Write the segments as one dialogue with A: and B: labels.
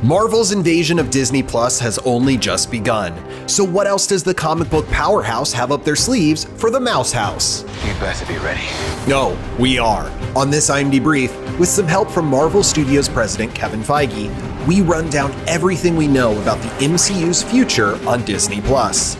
A: Marvel's invasion of Disney Plus has only just begun. So what else does the comic book powerhouse have up their sleeves for the Mouse House?
B: You better be ready.
A: No, we are. On this IMD Brief, with some help from Marvel Studios president Kevin Feige, we run down everything we know about the MCU's future on Disney Plus.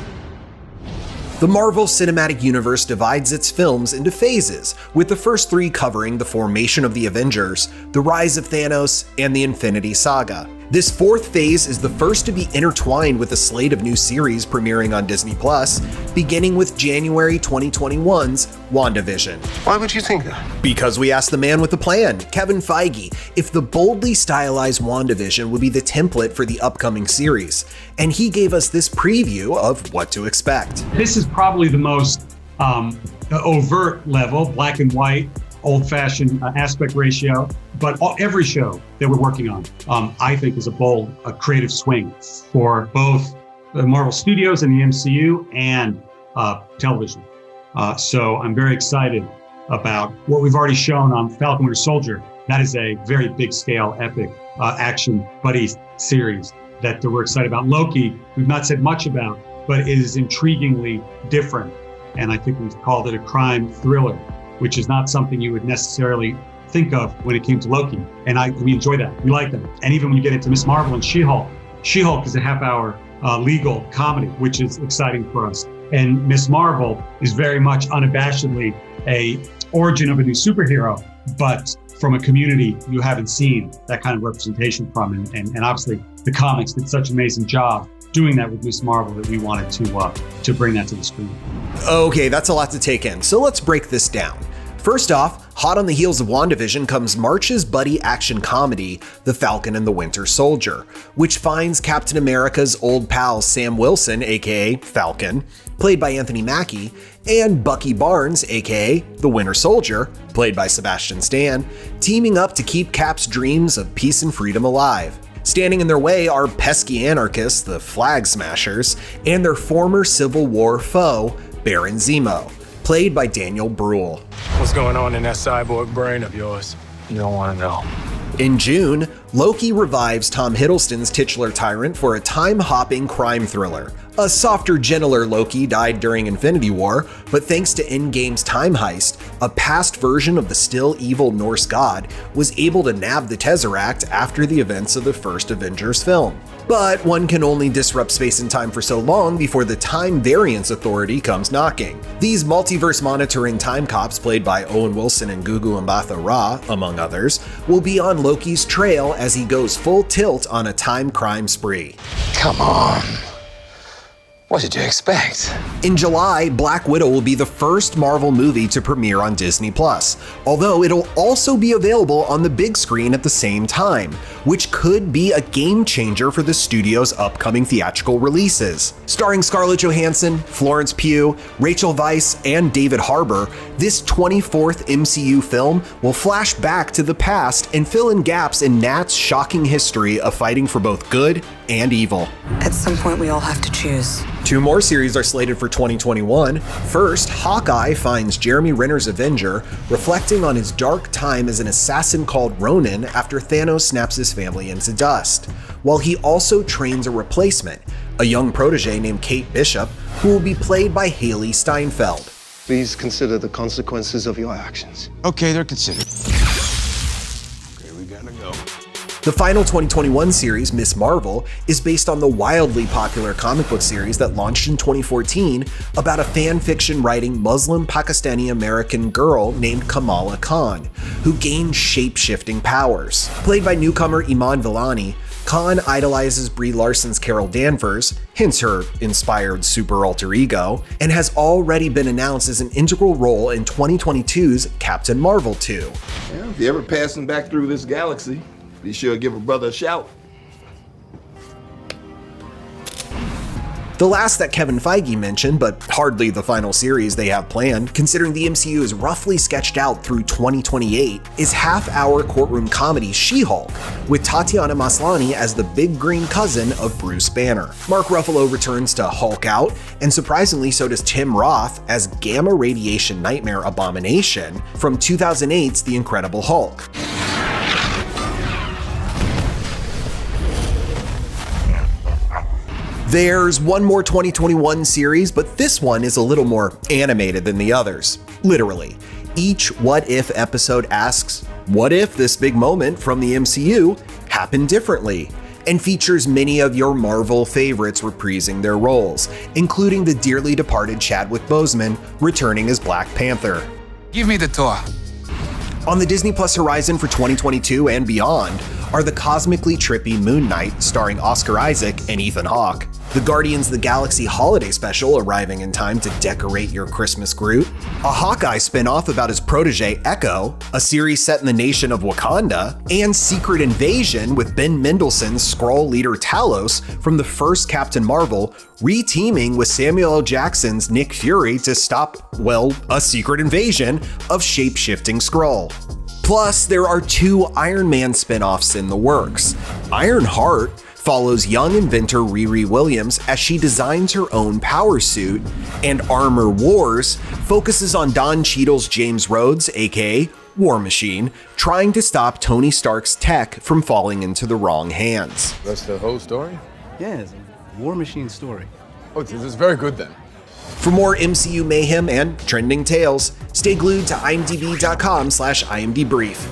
A: The Marvel Cinematic Universe divides its films into phases, with the first three covering the formation of the Avengers, the rise of Thanos, and the Infinity Saga. This fourth phase is the first to be intertwined with a slate of new series premiering on Disney Plus, beginning with January 2021's WandaVision.
B: Why would you think that?
A: Because we asked the man with the plan, Kevin Feige, if the boldly stylized WandaVision would be the template for the upcoming series, and he gave us this preview of what to expect.
C: This is probably the most overt level, black and white, old-fashioned aspect ratio, but every show that we're working on, I think is a bold, creative swing for both the Marvel Studios and the MCU and television. So I'm very excited about what we've already shown on Falcon Winter Soldier. That is a very big scale, epic action buddy series that we're excited about. Loki, we've not said much about, but it is intriguingly different. And I think we've called it a crime thriller, which is not something you would necessarily think of when it came to Loki. And we enjoy that. We like that. And even when you get into Miss Marvel and She-Hulk, She-Hulk is a half-hour legal comedy, which is exciting for us. And Miss Marvel is very much unabashedly a origin of a new superhero, but from a community you haven't seen that kind of representation from. And obviously the comics did such an amazing job doing that with Miss Marvel that we wanted to bring that to the screen.
A: Okay, that's a lot to take in, so let's break this down. First off, hot on the heels of WandaVision comes March's buddy action comedy, The Falcon and the Winter Soldier, which finds Captain America's old pal Sam Wilson, aka Falcon, played by Anthony Mackie, and Bucky Barnes, aka the Winter Soldier, played by Sebastian Stan, teaming up to keep Cap's dreams of peace and freedom alive. Standing in their way are pesky anarchists, the Flag Smashers, and their former Civil War foe, Baron Zemo, played by Daniel Bruhl.
D: What's going on in that cyborg brain of yours?
B: You don't want to know.
A: In June, Loki revives Tom Hiddleston's titular tyrant for a time-hopping crime thriller. A softer, gentler Loki died during Infinity War, but thanks to Endgame's time heist, a past version of the still evil Norse god was able to nab the Tesseract after the events of the first Avengers film. But one can only disrupt space and time for so long before the Time Variance Authority comes knocking. These multiverse monitoring time cops, played by Owen Wilson and Gugu Mbatha-Raw, among others, will be on Loki's trail as he goes full tilt on a time crime spree.
B: Come on. What did you expect?
A: In July, Black Widow will be the first Marvel movie to premiere on Disney Plus, although it'll also be available on the big screen at the same time, which could be a game changer for the studio's upcoming theatrical releases. Starring Scarlett Johansson, Florence Pugh, Rachel Weisz, and David Harbour, this 24th MCU film will flash back to the past and fill in gaps in Nat's shocking history of fighting for both good and evil.
E: At some point, we all have to choose.
A: Two more series are slated for 2021. First, Hawkeye finds Jeremy Renner's Avenger, reflecting on his dark time as an assassin called Ronin after Thanos snaps his family into dust, while he also trains a replacement, a young protege named Kate Bishop, who will be played by Haley Steinfeld.
F: Please consider the consequences of your actions.
D: Okay, they're considered. Okay, we gotta go.
A: The final 2021 series, Miss Marvel, is based on the wildly popular comic book series that launched in 2014 about a fan fiction writing Muslim Pakistani American girl named Kamala Khan, who gained shape-shifting powers. Played by newcomer Iman Vellani, Khan idolizes Brie Larson's Carol Danvers, hence her inspired super alter ego, and has already been announced as an integral role in 2022's Captain Marvel 2.
G: Yeah, if you're ever passing back through this galaxy, be sure to give a brother a shout.
A: The last that Kevin Feige mentioned, but hardly the final series they have planned, considering the MCU is roughly sketched out through 2028, is half-hour courtroom comedy She-Hulk, with Tatiana Maslany as the big green cousin of Bruce Banner. Mark Ruffalo returns to Hulk Out, and surprisingly so does Tim Roth as gamma radiation nightmare Abomination from 2008's The Incredible Hulk. There's one more 2021 series, but this one is a little more animated than the others. Literally, each What If episode asks, what if this big moment from the MCU happened differently? And features many of your Marvel favorites reprising their roles, including the dearly departed Chadwick Boseman returning as Black Panther.
B: Give me the tour.
A: On the Disney Plus horizon for 2022 and beyond are the cosmically trippy Moon Knight starring Oscar Isaac and Ethan Hawke, the Guardians of the Galaxy holiday special arriving in time to decorate your Christmas Groot, a Hawkeye spin-off about his protege Echo, a series set in the nation of Wakanda, and Secret Invasion with Ben Mendelsohn's Skrull leader Talos from the first Captain Marvel re-teaming with Samuel L. Jackson's Nick Fury to stop, well, a secret invasion of shape-shifting Skrull. Plus, there are 2 Iron Man spin-offs in the works. Ironheart follows young inventor Riri Williams as she designs her own power suit, and Armor Wars focuses on Don Cheadle's James Rhodes, aka War Machine, trying to stop Tony Stark's tech from falling into the wrong hands.
D: That's the whole story?
H: Yeah, it's a War Machine story.
D: Oh, this is very good then.
A: For more MCU mayhem and trending tales, stay glued to imdb.com/imdbrief.